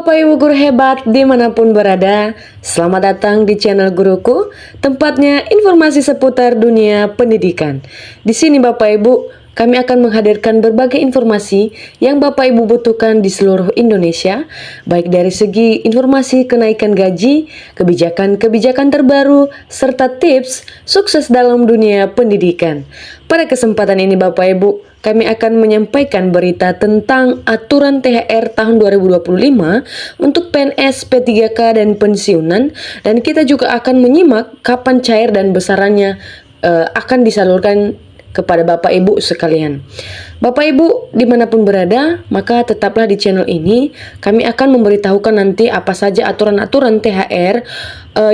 Bapak Ibu guru hebat dimanapun berada, selamat datang di channel Guruku, tempatnya informasi seputar dunia pendidikan. Di sini Bapak Ibu, kami akan menghadirkan berbagai informasi yang Bapak Ibu butuhkan di seluruh Indonesia, baik dari segi informasi kenaikan gaji, kebijakan-kebijakan terbaru, serta tips sukses dalam dunia pendidikan. Pada kesempatan ini Bapak Ibu, kami akan menyampaikan berita tentang aturan THR tahun 2025 untuk PNS, P3K, dan pensiunan, dan kita juga akan menyimak kapan cair dan besarannya akan disalurkan kepada Bapak Ibu sekalian. Bapak Ibu dimanapun berada, maka tetaplah di channel ini. Kami akan memberitahukan nanti apa saja aturan-aturan THR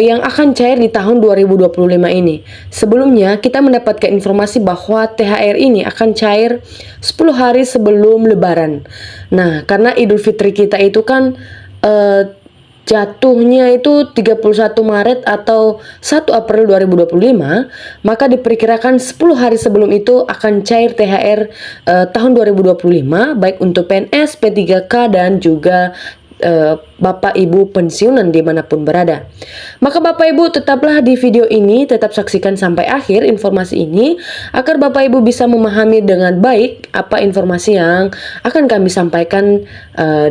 yang akan cair di tahun 2025 ini. Sebelumnya kita mendapatkan informasi bahwa THR ini akan cair 10 hari sebelum Lebaran. Nah, karena Idul Fitri kita itu kan jatuhnya itu 31 Maret atau 1 April 2025, maka diperkirakan 10 hari sebelum itu akan cair THR tahun 2025, baik untuk PNS, P3K, dan juga Bapak Ibu pensiunan dimanapun berada. Maka Bapak Ibu tetaplah di video ini, tetap saksikan sampai akhir informasi ini agar Bapak Ibu bisa memahami dengan baik apa informasi yang akan kami sampaikan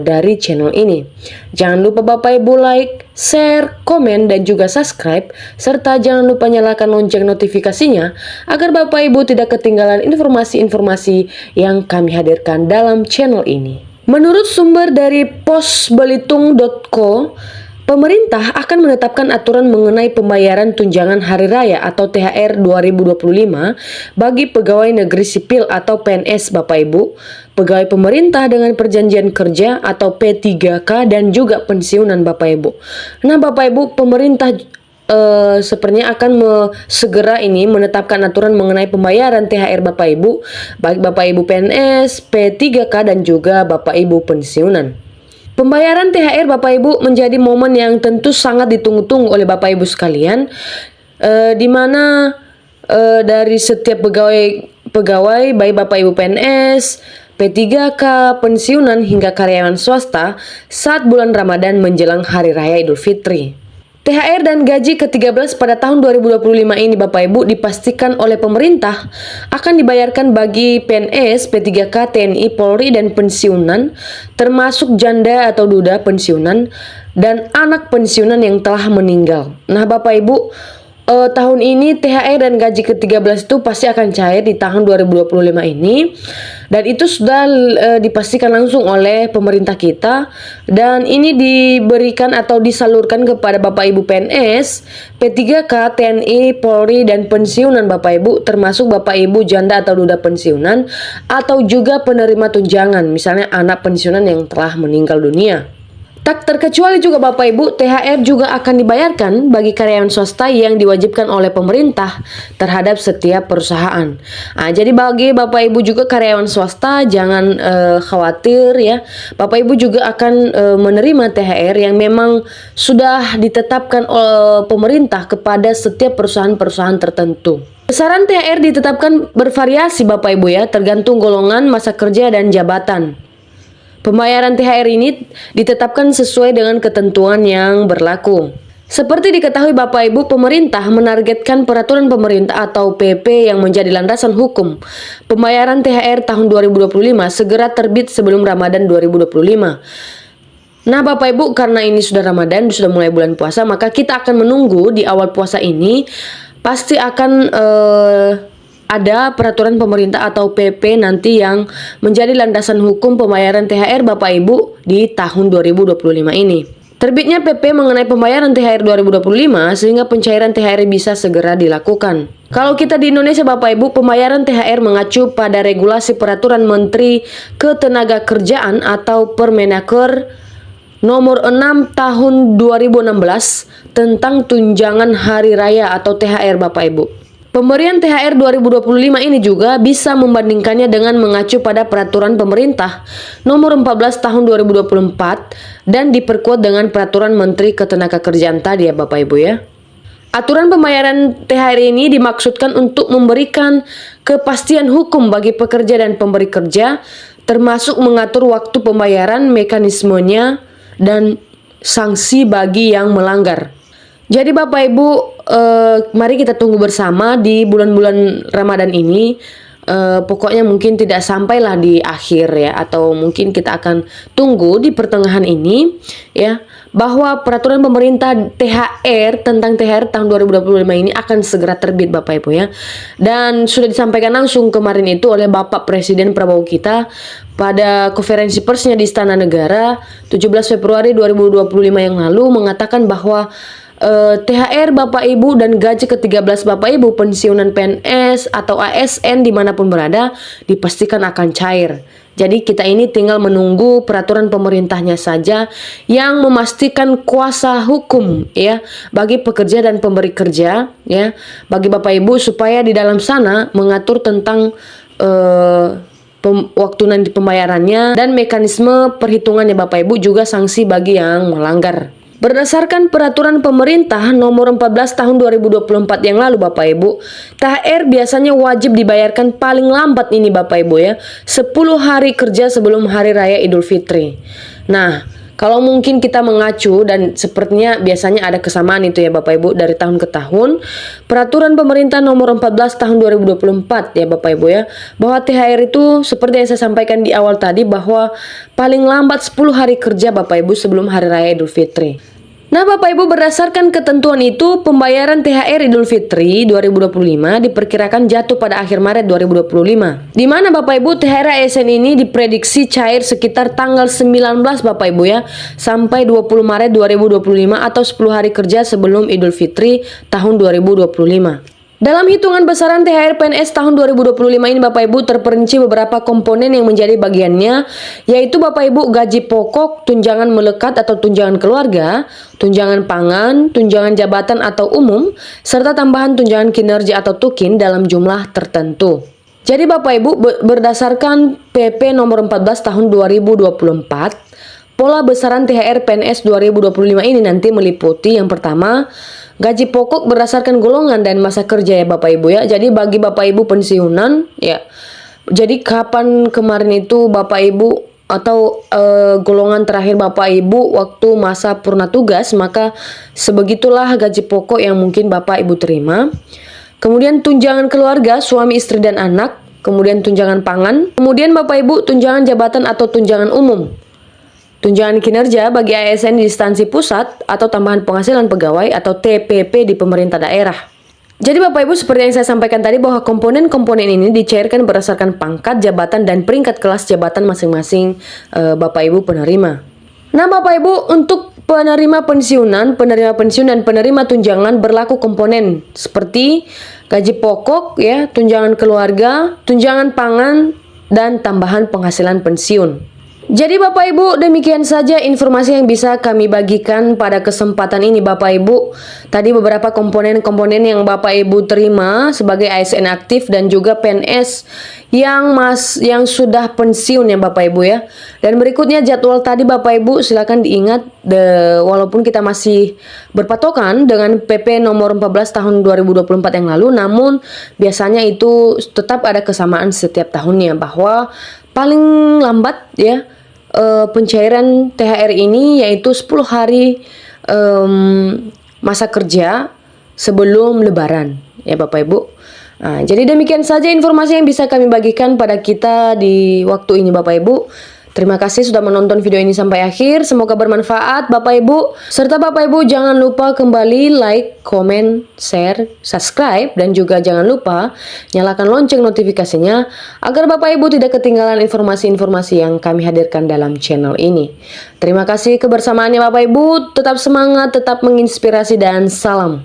dari channel ini. Jangan lupa Bapak Ibu like, share, komen, dan juga subscribe, serta jangan lupa nyalakan lonceng notifikasinya agar Bapak Ibu tidak ketinggalan informasi-informasi yang kami hadirkan dalam channel ini. Menurut sumber dari posbelitung.co, pemerintah akan menetapkan aturan mengenai pembayaran tunjangan hari raya atau THR 2025 bagi pegawai negeri sipil atau PNS Bapak Ibu, pegawai pemerintah dengan perjanjian kerja atau P3K, dan juga pensiunan Bapak Ibu. Nah Bapak Ibu, pemerintah sepertinya akan segera ini menetapkan aturan mengenai pembayaran THR Bapak Ibu, baik Bapak Ibu PNS, P3K, dan juga Bapak Ibu pensiunan. Pembayaran THR Bapak Ibu menjadi momen yang tentu sangat ditunggu-tunggu oleh Bapak Ibu sekalian, di mana dari setiap pegawai baik Bapak Ibu PNS, P3K, pensiunan, hingga karyawan swasta saat bulan Ramadan menjelang Hari Raya Idul Fitri. THR dan gaji ke-13 pada tahun 2025 ini Bapak Ibu dipastikan oleh pemerintah akan dibayarkan bagi PNS, P3K, TNI, Polri, dan pensiunan, termasuk janda atau duda pensiunan dan anak pensiunan yang telah meninggal. Nah Bapak Ibu, tahun ini THR dan gaji ke-13 itu pasti akan cair di tahun 2025 ini, dan itu sudah dipastikan langsung oleh pemerintah kita, dan ini diberikan atau disalurkan kepada Bapak Ibu PNS, P3K, TNI, Polri, dan pensiunan Bapak Ibu, termasuk Bapak Ibu janda atau duda pensiunan, atau juga penerima tunjangan, misalnya anak pensiunan yang telah meninggal dunia. Tak terkecuali juga Bapak Ibu, THR juga akan dibayarkan bagi karyawan swasta yang diwajibkan oleh pemerintah terhadap setiap perusahaan. Nah, jadi bagi Bapak Ibu juga karyawan swasta jangan khawatir ya. Bapak Ibu juga akan menerima THR yang memang sudah ditetapkan oleh pemerintah kepada setiap perusahaan-perusahaan tertentu. Besaran THR ditetapkan bervariasi Bapak Ibu ya, tergantung golongan, masa kerja, dan jabatan. Pembayaran THR ini ditetapkan sesuai dengan ketentuan yang berlaku. Seperti diketahui Bapak Ibu, pemerintah menargetkan peraturan pemerintah atau PP yang menjadi landasan hukum pembayaran THR tahun 2025 segera terbit sebelum Ramadan 2025. Nah Bapak Ibu, karena ini sudah Ramadan, sudah mulai bulan puasa, maka kita akan menunggu di awal puasa ini pasti akan ada peraturan pemerintah atau PP nanti yang menjadi landasan hukum pembayaran THR Bapak Ibu di tahun 2025 ini. Terbitnya PP mengenai pembayaran THR 2025 sehingga pencairan THR bisa segera dilakukan. Kalau kita di Indonesia Bapak Ibu, pembayaran THR mengacu pada regulasi peraturan Menteri Ketenagakerjaan atau Permenaker nomor 6 tahun 2016 tentang tunjangan hari raya atau THR Bapak Ibu. Pemberian THR 2025 ini juga bisa membandingkannya dengan mengacu pada peraturan pemerintah nomor 14 tahun 2024 dan diperkuat dengan peraturan Menteri Ketenagakerjaan tadi ya Bapak Ibu ya. Aturan pembayaran THR ini dimaksudkan untuk memberikan kepastian hukum bagi pekerja dan pemberi kerja, termasuk mengatur waktu pembayaran, mekanismenya, dan sanksi bagi yang melanggar. Jadi Bapak Ibu, mari kita tunggu bersama di bulan-bulan Ramadan ini. Pokoknya mungkin tidak sampailah di akhir ya, atau mungkin kita akan tunggu di pertengahan ini ya, bahwa peraturan pemerintah THR tentang THR tahun 2025 ini akan segera terbit Bapak Ibu ya. Dan sudah disampaikan langsung kemarin itu oleh Bapak Presiden Prabowo kita pada konferensi persnya di Istana Negara 17 Februari 2025 yang lalu, mengatakan bahwa THR Bapak Ibu dan gaji ke-13 Bapak Ibu pensiunan PNS atau ASN dimanapun berada dipastikan akan cair. Jadi kita ini tinggal menunggu peraturan pemerintahnya saja yang memastikan kuasa hukum ya bagi pekerja dan pemberi kerja ya, bagi Bapak Ibu, supaya di dalam sana mengatur tentang waktu nanti pembayarannya dan mekanisme perhitungannya Bapak Ibu, juga sanksi bagi yang melanggar. Berdasarkan peraturan pemerintah nomor 14 tahun 2024 yang lalu Bapak Ibu, THR biasanya wajib dibayarkan paling lambat ini Bapak Ibu ya, 10 hari kerja sebelum Hari Raya Idul Fitri. Nah, kalau mungkin kita mengacu, dan sepertinya biasanya ada kesamaan itu ya Bapak Ibu dari tahun ke tahun, peraturan pemerintah nomor 14 tahun 2024 ya Bapak Ibu ya, bahwa THR itu seperti yang saya sampaikan di awal tadi, bahwa paling lambat 10 hari kerja Bapak Ibu sebelum Hari Raya Idul Fitri. Nah Bapak Ibu, berdasarkan ketentuan itu, pembayaran THR Idul Fitri 2025 diperkirakan jatuh pada akhir Maret 2025. Di mana Bapak Ibu, THR ASN ini diprediksi cair sekitar tanggal 19 Bapak Ibu ya, sampai 20 Maret 2025 atau 10 hari kerja sebelum Idul Fitri tahun 2025. Dalam hitungan besaran THR PNS tahun 2025 ini Bapak Ibu terperinci beberapa komponen yang menjadi bagiannya, yaitu Bapak Ibu gaji pokok, tunjangan melekat atau tunjangan keluarga, tunjangan pangan, tunjangan jabatan atau umum, serta tambahan tunjangan kinerja atau tukin dalam jumlah tertentu. Jadi Bapak Ibu, berdasarkan PP nomor 14 tahun 2024, pola besaran THR PNS 2025 ini nanti meliputi yang pertama, gaji pokok berdasarkan golongan dan masa kerja ya Bapak Ibu ya. Jadi bagi Bapak Ibu pensiunan ya, jadi kapan kemarin itu Bapak Ibu atau golongan terakhir Bapak Ibu waktu masa purna tugas, maka sebegitulah gaji pokok yang mungkin Bapak Ibu terima. Kemudian tunjangan keluarga suami istri dan anak, kemudian tunjangan pangan, kemudian Bapak Ibu tunjangan jabatan atau tunjangan umum, tunjangan kinerja bagi ASN di instansi pusat atau tambahan penghasilan pegawai atau TPP di pemerintah daerah. Jadi Bapak Ibu, seperti yang saya sampaikan tadi, bahwa komponen-komponen ini dicairkan berdasarkan pangkat, jabatan, dan peringkat kelas jabatan masing-masing Bapak Ibu penerima. Nah Bapak Ibu, untuk penerima pensiun dan penerima tunjangan berlaku komponen seperti gaji pokok ya, tunjangan keluarga, tunjangan pangan, dan tambahan penghasilan pensiun. Jadi Bapak Ibu, demikian saja informasi yang bisa kami bagikan pada kesempatan ini Bapak Ibu. Tadi beberapa komponen-komponen yang Bapak Ibu terima sebagai ASN aktif dan juga PNS yang sudah pensiun ya Bapak Ibu ya. Dan berikutnya jadwal tadi Bapak Ibu, silakan diingat, walaupun kita masih berpatokan dengan PP nomor 14 tahun 2024 yang lalu, namun biasanya itu tetap ada kesamaan setiap tahunnya, bahwa paling lambat ya pencairan THR ini yaitu 10 hari masa kerja sebelum Lebaran ya Bapak Ibu. Nah, jadi demikian saja informasi yang bisa kami bagikan pada kita di waktu ini Bapak Ibu. Terima kasih sudah menonton video ini sampai akhir. Semoga bermanfaat Bapak Ibu. Serta Bapak Ibu jangan lupa kembali like, komen, share, subscribe, dan juga jangan lupa nyalakan lonceng notifikasinya agar Bapak Ibu tidak ketinggalan informasi-informasi yang kami hadirkan dalam channel ini. Terima kasih kebersamaannya Bapak Ibu. Tetap semangat, tetap menginspirasi, dan salam.